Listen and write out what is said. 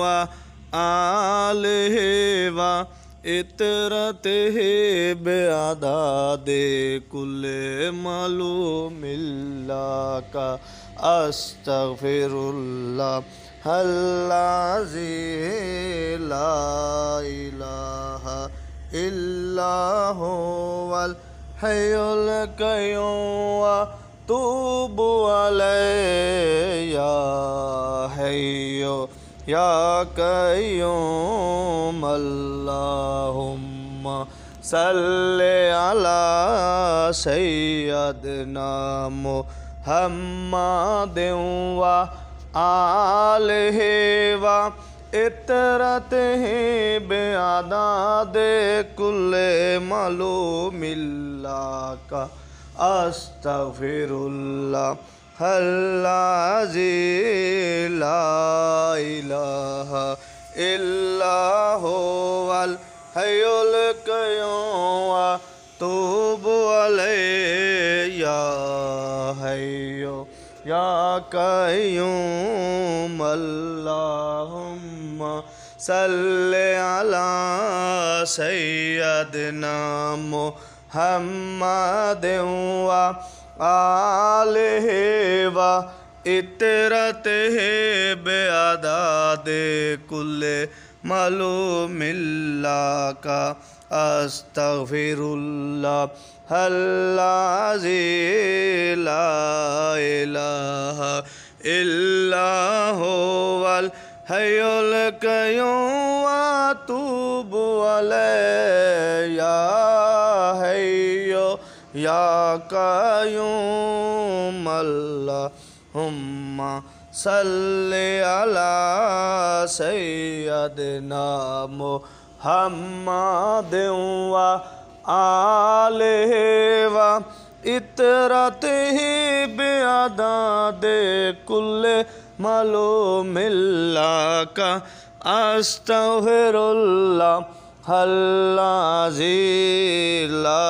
व आलिहि व इतरतिहि बिअदादि कुल्लि मअलूमिल्लाका अस्तगफिरुल्लाहल्लज़ी ला इलाहा इल्ला हुवल हय्युल क़य्यूम व तूबु अलैहि या हय्यु या क़य्यूम अल्लाहुम्मा सल्लि अला सय्यदिना मुहम्मदिन व आलिहि व इतरतिहि बिअदादि कुल्लि मअलूमिल्लाका अस्तगफिरुल्लाहल्लज़ी ला इलाहा इल्ला हुवल हय्युल क़य्यूम व तूबु अलैहि या हय्यु या क़य्यूम अल्लाहुम्मा सल्लि अला सय्यदिना मुहम्मदिन व आलिहि व इतरतिहि बिअदादि कुल्लि मअलूमिल्लाका अस्तगफिरुल्लाहल्लज़ी ला इलाहा इल्ला हुवल हय्युल क़य्यूम व तूबु अलैहि या हय्यु या क़य्यूम अल्लाहुम्मा सल्लि अला सय्यदिना मुहम्मदिन व आलिहि व इतरतिहि बिअदादि कुल्लि मअलूमिल्लाका अस्तगफिरुल्लाहल्लज़ी ला